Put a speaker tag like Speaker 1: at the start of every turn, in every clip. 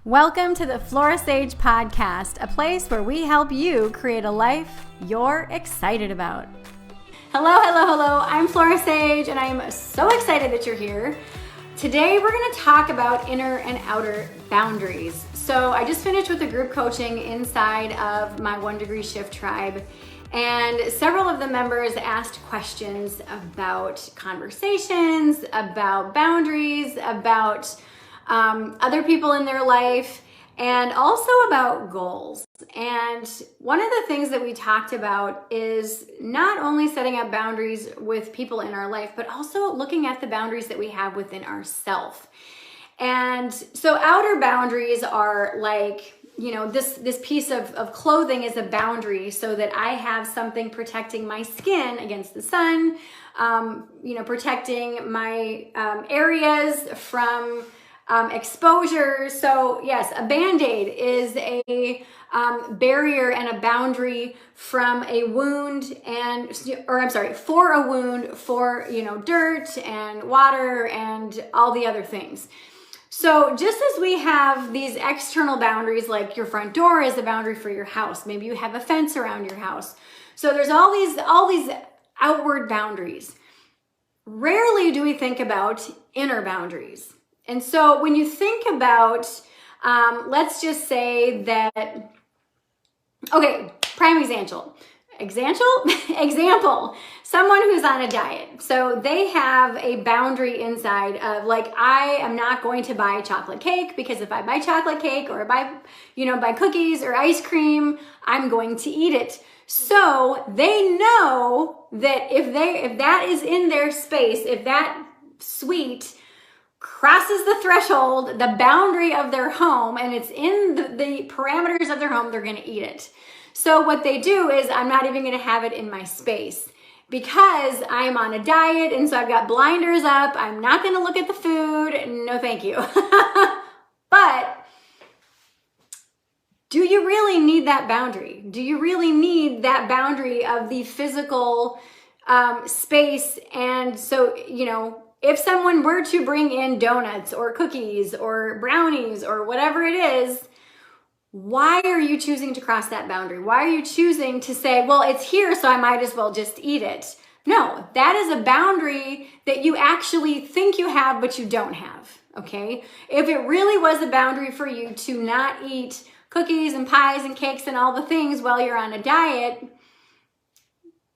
Speaker 1: Welcome to the Flora Sage Podcast, a place where we help you create a life you're excited about. Hello. I'm Flora Sage, and I'm so excited that you're here. Today, we're going to talk about inner and outer boundaries. So I just finished with a group coaching inside of my 1 Degree Shift tribe, and several of the members asked questions about conversations, about boundaries, about other people in their life, and also about goals. And one of the things that we talked about is not only setting up boundaries with people in our life, but also looking at the boundaries that we have within ourselves. And so outer boundaries are like, this piece of clothing is a boundary so that I have something protecting my skin against the sun, protecting my areas from exposure. So yes, a Band-Aid is a barrier and a boundary from a wound for a wound, for, dirt and water and all the other things. So just as we have these external boundaries, like your front door is a boundary for your house, maybe you have a fence around your house. So there's all these outward boundaries. Rarely do we think about inner boundaries. And so when you think about, let's just say that, prime example, someone who's on a diet. So they have a boundary inside of like, I am not going to buy chocolate cake, because if I buy chocolate cake or buy cookies or ice cream, I'm going to eat it. So they know that if that is in their space, if that sweet crosses the threshold, the boundary of their home, and it's in the parameters of their home, they're going to eat it. So what they do is, I'm not even going to have it in my space because I'm on a diet, and so I've got blinders up. I'm not going to look at the food. No, thank you. But do you really need that boundary? Do you really need that boundary of the physical space? And so, if someone were to bring in donuts or cookies or brownies or whatever it is, why are you choosing to cross that boundary? Why are you choosing to say, well, it's here, so I might as well just eat it? No, that is a boundary that you actually think you have, but you don't have, okay? If it really was a boundary for you to not eat cookies and pies and cakes and all the things while you're on a diet,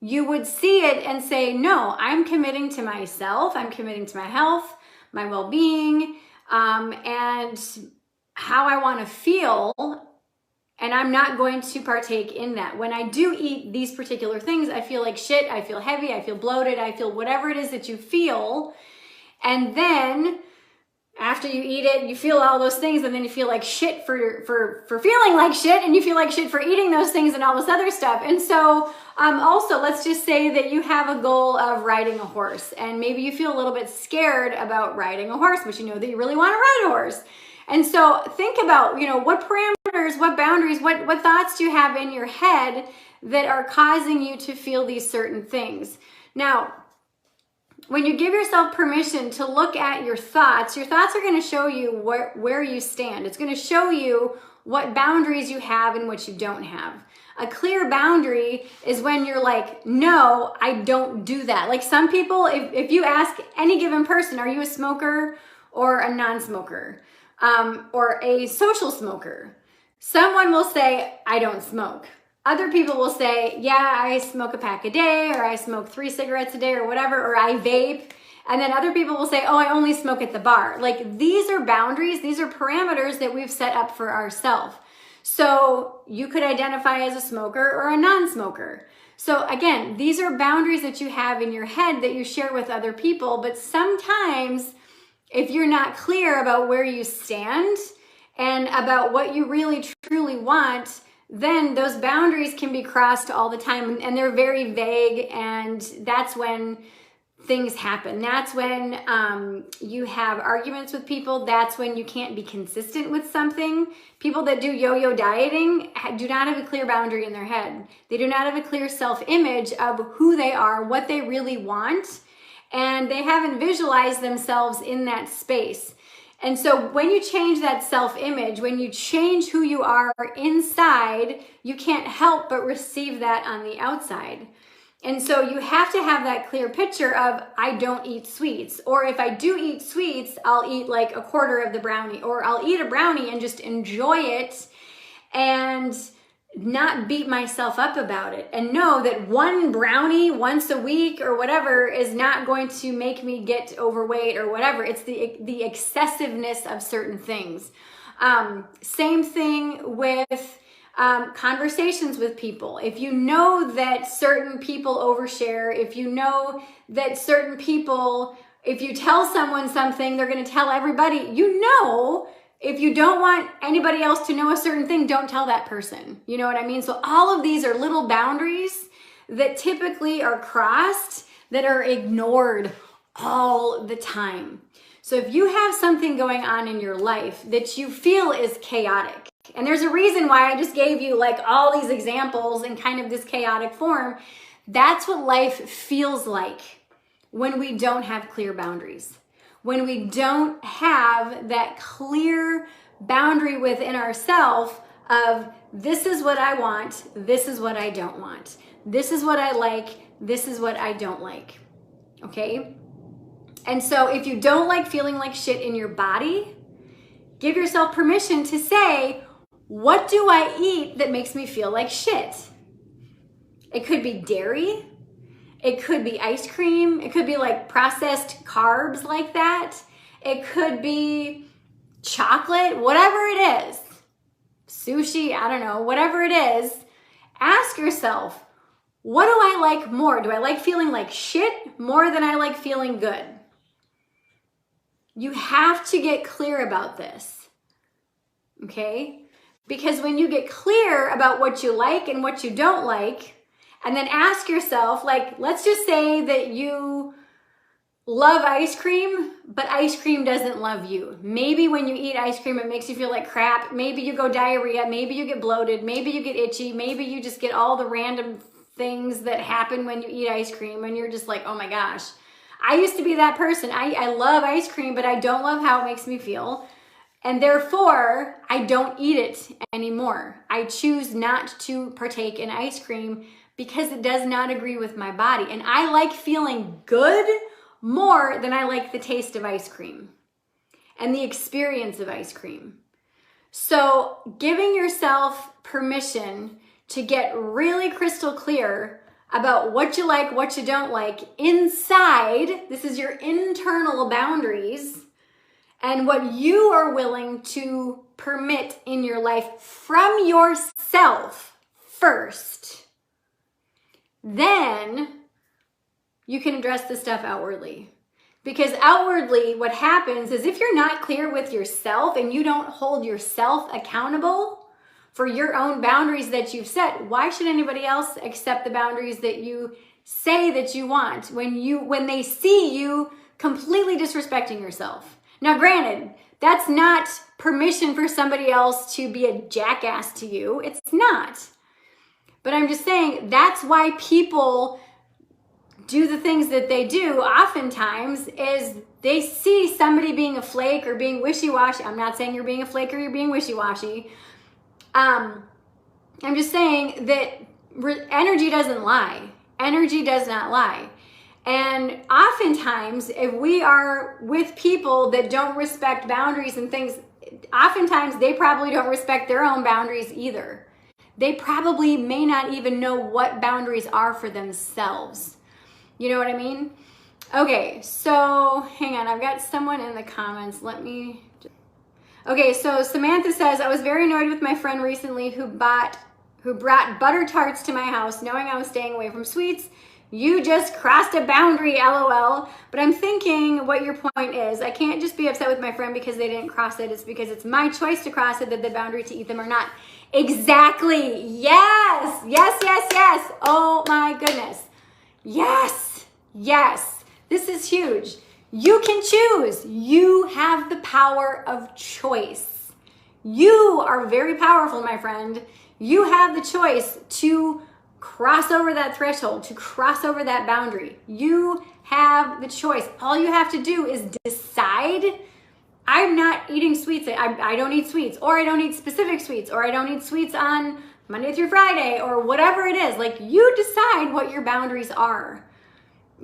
Speaker 1: you would see it and say, no, I'm committing to myself. I'm committing to my health, my well-being, and how I want to feel. And I'm not going to partake in that. When I do eat these particular things, I feel like shit. I feel heavy. I feel bloated. I feel whatever it is that you feel. And then after you eat it, you feel all those things, and then you feel like shit for feeling like shit, and you feel like shit for eating those things and all this other stuff. And so also, let's just say that you have a goal of riding a horse, and maybe you feel a little bit scared about riding a horse, but you know that you really want to ride a horse. And so think about, what parameters, what boundaries, what thoughts do you have in your head that are causing you to feel these certain things? Now, when you give yourself permission to look at your thoughts are going to show you where you stand. It's going to show you what boundaries you have and what you don't have. A clear boundary is when you're like, no, I don't do that. Like some people, if you ask any given person, are you a smoker or a non-smoker, or a social smoker? Someone will say, I don't smoke. Other people will say, yeah, I smoke a pack a day, or I smoke 3 cigarettes a day, or whatever, or I vape. And then other people will say, oh, I only smoke at the bar. Like, these are boundaries, these are parameters that we've set up for ourselves. So you could identify as a smoker or a non-smoker. So again, these are boundaries that you have in your head that you share with other people. But sometimes if you're not clear about where you stand and about what you really truly want, then those boundaries can be crossed all the time, and they're very vague, and that's when things happen. That's when you have arguments with people. That's when you can't be consistent with something. People that do yo-yo dieting do not have a clear boundary in their head. They do not have a clear self-image of who they are, what they really want, and they haven't visualized themselves in that space. And so when you change that self-image, when you change who you are inside, you can't help but receive that on the outside. And so you have to have that clear picture of, I don't eat sweets. Or if I do eat sweets, I'll eat like a quarter of the brownie. Or I'll eat a brownie and just enjoy it and not beat myself up about it. And know that one brownie once a week or whatever is not going to make me get overweight or whatever. It's the excessiveness of certain things. Same thing with conversations with people. If you know that certain people overshare, if you know that certain people, if you tell someone something, they're going to tell everybody, if you don't want anybody else to know a certain thing, don't tell that person. You know what I mean? So all of these are little boundaries that typically are crossed, that are ignored all the time. So if you have something going on in your life that you feel is chaotic, and there's a reason why I just gave you like all these examples in kind of this chaotic form, that's what life feels like when we don't have clear boundaries. When we don't have that clear boundary within ourselves of, this is what I want, this is what I don't want. This is what I like, this is what I don't like. Okay? And so if you don't like feeling like shit in your body, give yourself permission to say, what do I eat that makes me feel like shit? It could be dairy. It could be ice cream. It could be like processed carbs like that. It could be chocolate, whatever it is. Sushi, I don't know, whatever it is. Ask yourself, what do I like more? Do I like feeling like shit more than I like feeling good? You have to get clear about this, okay? Because when you get clear about what you like and what you don't like, and then ask yourself, like, let's just say that you love ice cream, but ice cream doesn't love you. Maybe when you eat ice cream, it makes you feel like crap. Maybe you go diarrhea. Maybe you get bloated. Maybe you get itchy. Maybe you just get all the random things that happen when you eat ice cream and you're just like, oh my gosh. I used to be that person. I love ice cream, but I don't love how it makes me feel. And therefore, I don't eat it anymore. I choose not to partake in ice cream because it does not agree with my body. And I like feeling good more than I like the taste of ice cream and the experience of ice cream. So giving yourself permission to get really crystal clear about what you like, what you don't like inside, this is your internal boundaries, and what you are willing to permit in your life from yourself first. Then you can address the stuff outwardly. Because outwardly, what happens is if you're not clear with yourself and you don't hold yourself accountable for your own boundaries that you've set, why should anybody else accept the boundaries that you say that you want when they see you completely disrespecting yourself? Now, granted, that's not permission for somebody else to be a jackass to you. It's not. But I'm just saying that's why people do the things that they do oftentimes is they see somebody being a flake or being wishy-washy. I'm not saying you're being a flake or you're being wishy-washy. I'm just saying that energy doesn't lie. Energy does not lie. And oftentimes, if we are with people that don't respect boundaries and things, oftentimes they probably don't respect their own boundaries either. They probably may not even know what boundaries are for themselves. You know what I mean? Okay, so hang on. I've got someone in the comments. Okay, so Samantha says, I was very annoyed with my friend recently who brought butter tarts to my house knowing I was staying away from sweets. You just crossed a boundary, LOL. But I'm thinking what your point is. I can't just be upset with my friend because they didn't cross it. It's because it's my choice to cross it, that the boundary to eat them or not. Exactly. Yes. Yes, yes, yes. Oh my goodness. Yes. Yes. This is huge. You can choose. You have the power of choice. You are very powerful, my friend. You have the choice to cross over that threshold, to cross over that boundary. You have the choice. All you have to do is decide I'm not eating sweets. I don't eat sweets, or I don't eat specific sweets, or I don't eat sweets on Monday through Friday, or whatever it is. Like, you decide what your boundaries are.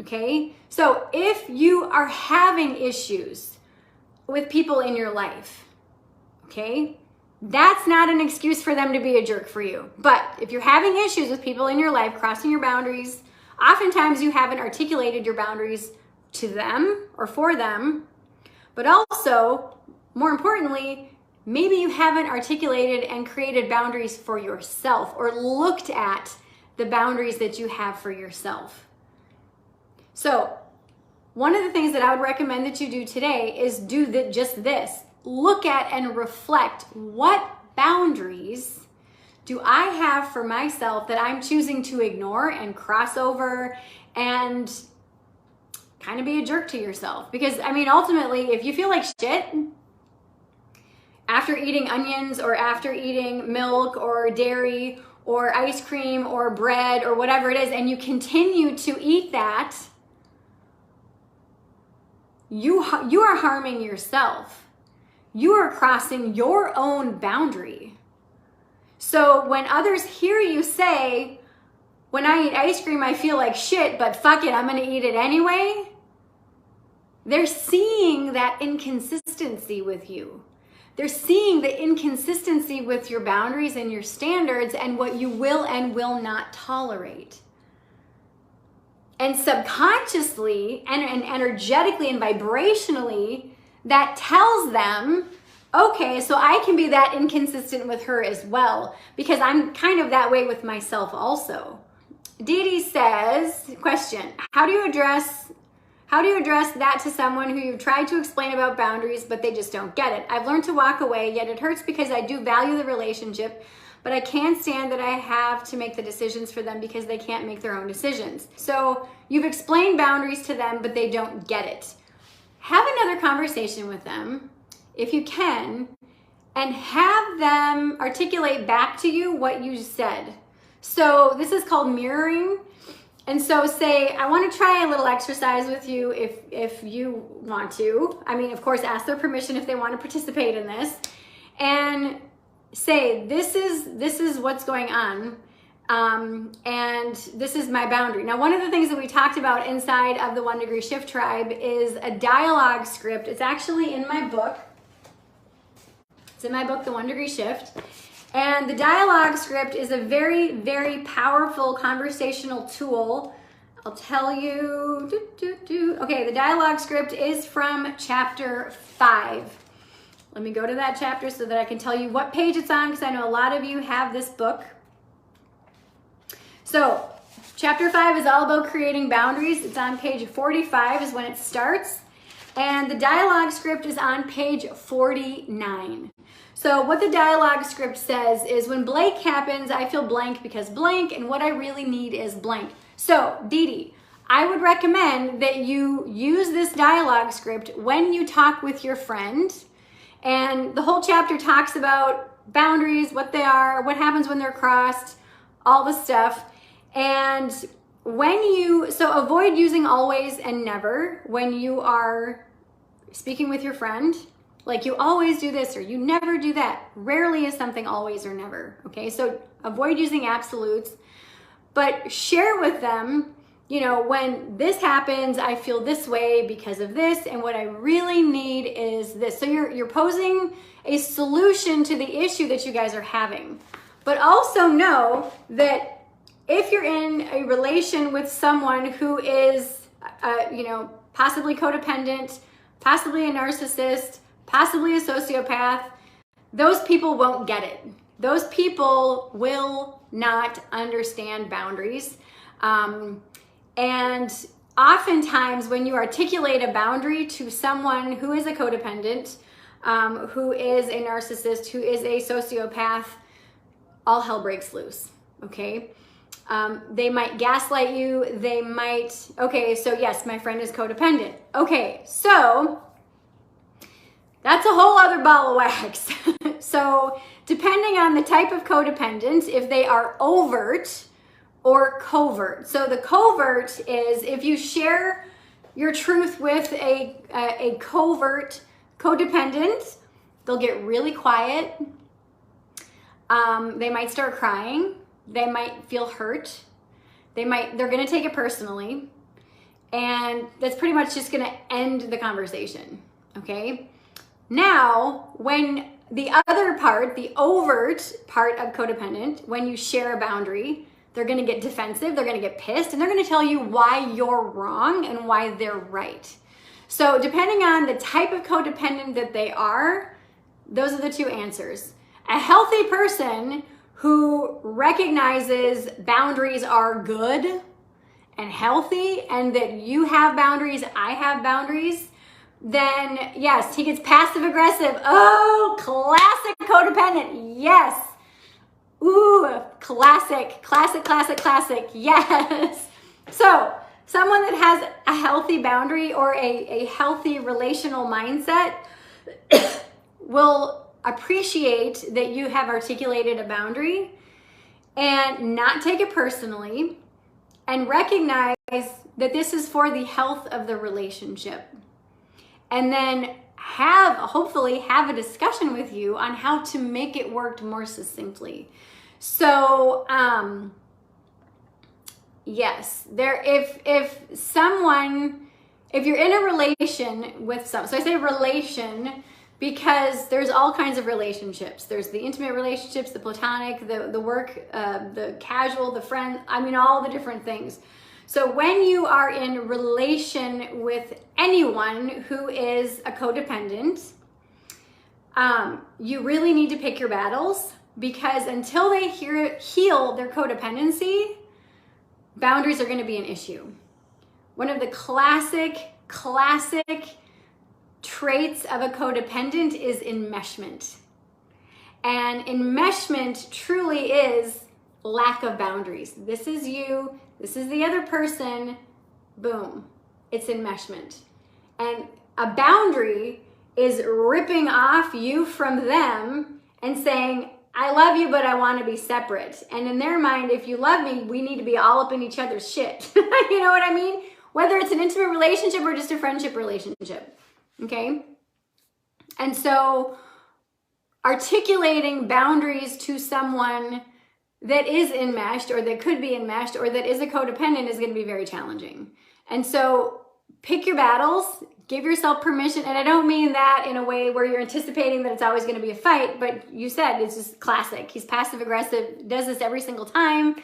Speaker 1: Okay? So if you are having issues with people in your life, okay, that's not an excuse for them to be a jerk for you. But if you're having issues with people in your life, crossing your boundaries, oftentimes you haven't articulated your boundaries to them or for them. But also, more importantly, maybe you haven't articulated and created boundaries for yourself, or looked at the boundaries that you have for yourself. So one of the things that I would recommend that you do today is do just this. Look at and reflect, what boundaries do I have for myself that I'm choosing to ignore and cross over and kind of be a jerk to yourself? Because, I mean, ultimately, if you feel like shit after eating onions, or after eating milk or dairy or ice cream or bread or whatever it is, and you continue to eat that, you are harming yourself. You are crossing your own boundary. So when others hear you say, when I eat ice cream, I feel like shit, but fuck it, I'm going to eat it anyway, they're seeing that inconsistency with you. They're seeing the inconsistency with your boundaries and your standards and what you will and will not tolerate. And subconsciously and energetically and vibrationally, that tells them, okay, so I can be that inconsistent with her as well, because I'm kind of that way with myself also. Dee Dee says, question, how do you address that to someone who you've tried to explain about boundaries, but they just don't get it? I've learned to walk away, yet it hurts because I do value the relationship, but I can't stand that I have to make the decisions for them because they can't make their own decisions. So you've explained boundaries to them, but they don't get it. Have another conversation with them, if you can, and have them articulate back to you what you said. So this is called mirroring. And so say, I want to try a little exercise with you if you want to. I mean, of course, ask their permission if they want to participate in this. And say, this is what's going on. And this is my boundary. Now, one of the things that we talked about inside of the 1 Degree Shift Tribe is a dialogue script. It's actually in my book. It's in my book, The 1 Degree Shift. And the dialogue script is a very, very powerful conversational tool. I'll tell you. Okay, the dialogue script is from chapter 5. Let me go to that chapter so that I can tell you what page it's on, because I know a lot of you have this book. So, chapter 5 is all about creating boundaries. It's on page 45 is when it starts. And the dialogue script is on page 49. So what the dialogue script says is, when blank happens, I feel blank because blank, and what I really need is blank. So, Dee Dee, I would recommend that you use this dialogue script when you talk with your friend. And the whole chapter talks about boundaries, what they are, what happens when they're crossed, all the stuff. And so avoid using always and never when you are speaking with your friend. Like, you always do this or you never do that. Rarely is something always or never, okay? So avoid using absolutes, but share with them, when this happens, I feel this way because of this, and what I really need is this. So you're posing a solution to the issue that you guys are having. But also know that if you're in a relation with someone who is, possibly codependent, possibly a narcissist, possibly a sociopath, those people won't get it. Those people will not understand boundaries. And oftentimes when you articulate a boundary to someone who is a codependent, who is a narcissist, who is a sociopath, all hell breaks loose, okay? They might gaslight you. They might, okay, so yes, my friend is codependent. Okay, so that's a whole other ball of wax. So depending on the type of codependent, if they are overt or covert. So the covert is if you share your truth with a covert Codependent, they'll get really quiet. They might start crying. They might feel hurt. They're going to take it personally. And that's pretty much just going to end the conversation. Okay? Now, when the other part, the overt part of codependent, when you share a boundary, they're going to get defensive, they're going to get pissed, and they're going to tell you why you're wrong and why they're right. So depending on the type of codependent that they are, those are the two answers. A healthy person who recognizes boundaries are good and healthy, and that you have boundaries, I have boundaries, then yes, he gets passive aggressive. Oh, classic codependent. Yes. Ooh, classic. Yes. So someone that has a healthy boundary or a healthy relational mindset will appreciate that you have articulated a boundary and not take it personally, and recognize that this is for the health of the relationship. And then hopefully have a discussion with you on how to make it work more succinctly. So, yes, if you're in a relation with so I say relation because there's all kinds of relationships. There's the intimate relationships, the platonic, the work, the casual, the friend, all the different things. So when you are in relation with anyone who is a codependent, you really need to pick your battles, because until they heal their codependency, boundaries are going to be an issue. One of the classic traits of a codependent is enmeshment. And enmeshment truly is lack of boundaries. This is you, this is the other person, boom, it's enmeshment. And a boundary is ripping off you from them and saying, I love you, but I want to be separate. And in their mind, if you love me, we need to be all up in each other's shit. You know what I mean? Whether it's an intimate relationship or just a friendship relationship. Okay? And so articulating boundaries to someone that is enmeshed or that could be enmeshed or that is a codependent is going to be very challenging. And so pick your battles, give yourself permission. And I don't mean that in a way where you're anticipating that it's always going to be a fight, but you said it's just classic. He's passive aggressive, does this every single time.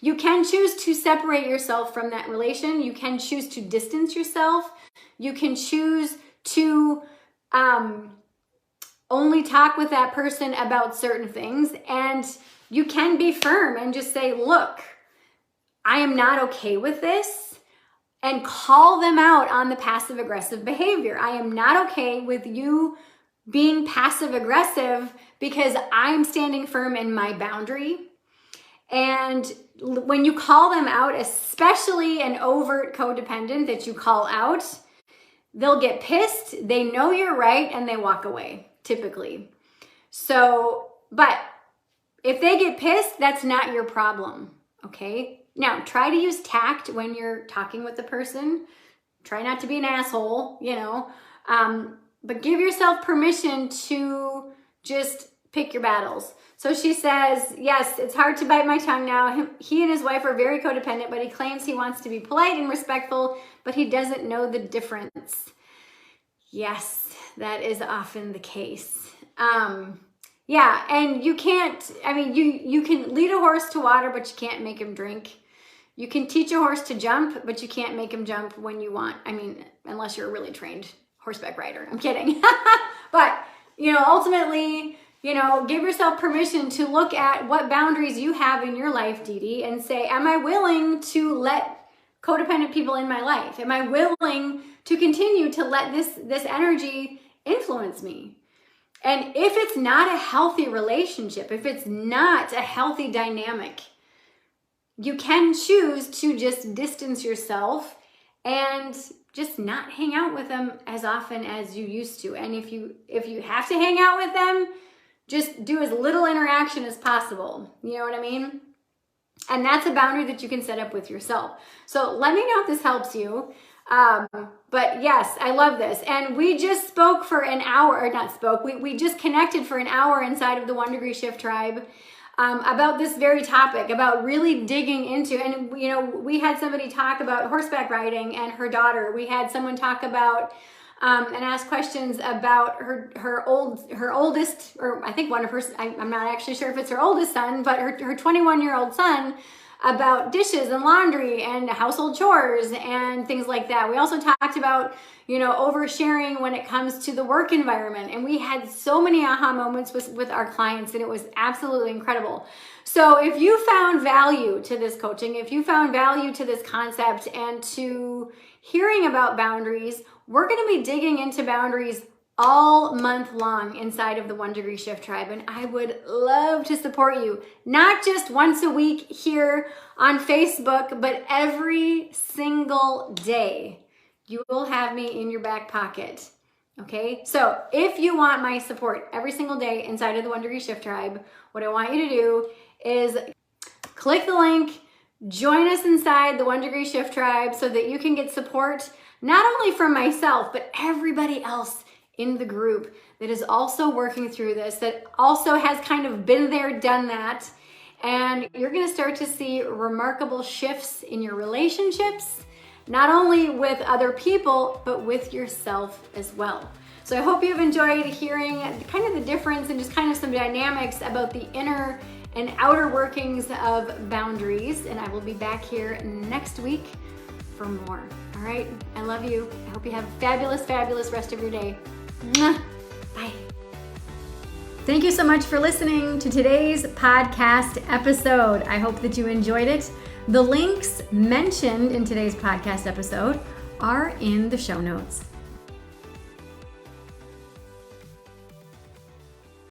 Speaker 1: You can choose to separate yourself from that relation. You can choose to distance yourself. You can choose to only talk with that person about certain things. And you can be firm and just say, look, I am not okay with this, and call them out on the passive aggressive behavior. I am not okay with you being passive aggressive because I'm standing firm in my boundary. And when you call them out, especially an overt codependent that you call out, they'll get pissed, they know you're right, and they walk away, typically. So, but if they get pissed, that's not your problem, okay? Now, try to use tact when you're talking with the person. Try not to be an asshole, but give yourself permission to just pick your battles. So she says, yes, it's hard to bite my tongue now. He and his wife are very codependent, but he claims he wants to be polite and respectful, but he doesn't know the difference. Yes, that is often the case. Yeah, and you can't, you can lead a horse to water, but you can't make him drink. You can teach a horse to jump, but you can't make him jump when you want. Unless you're a really trained horseback rider. I'm kidding. But, ultimately, give yourself permission to look at what boundaries you have in your life, Dee Dee, and say, am I willing to let codependent people in my life? Am I willing to continue to let this energy influence me? And if it's not a healthy relationship, if it's not a healthy dynamic, you can choose to just distance yourself and just not hang out with them as often as you used to. And if you have to hang out with them, just do as little interaction as possible. You know what I mean? And that's a boundary that you can set up with yourself. So let me know if this helps you. But yes, I love this. And we just spoke for an hour, or not spoke, we just connected for an hour inside of the 1 Degree Shift Tribe about this very topic, about really digging into, and we had somebody talk about horseback riding and her daughter. We had someone talk about and ask questions about her oldest, or I think one of her, I'm not actually sure if it's her oldest son, but her 21-year-old son, about dishes and laundry and household chores and things like that. We also talked about, oversharing when it comes to the work environment. And we had so many aha moments with our clients, and it was absolutely incredible. So if you found value to this coaching, if you found value to this concept and to hearing about boundaries, we're going to be digging into boundaries all month long inside of the 1 Degree Shift Tribe. And I would love to support you, not just once a week here on Facebook, but every single day. You will have me in your back pocket. Okay? So if you want my support every single day inside of the 1 Degree Shift Tribe, what I want you to do is click the link, join us inside the 1 Degree Shift Tribe so that you can get support not only from myself, but everybody else in the group that is also working through this, that also has kind of been there, done that. And you're going to start to see remarkable shifts in your relationships, not only with other people, but with yourself as well. So I hope you've enjoyed hearing kind of the difference and just kind of some dynamics about the inner and outer workings of boundaries. And I will be back here next week for more. All right. I love you. I hope you have a fabulous, fabulous rest of your day. Bye. Thank you so much for listening to today's podcast episode. I hope that you enjoyed it. The links mentioned in today's podcast episode are in the show notes.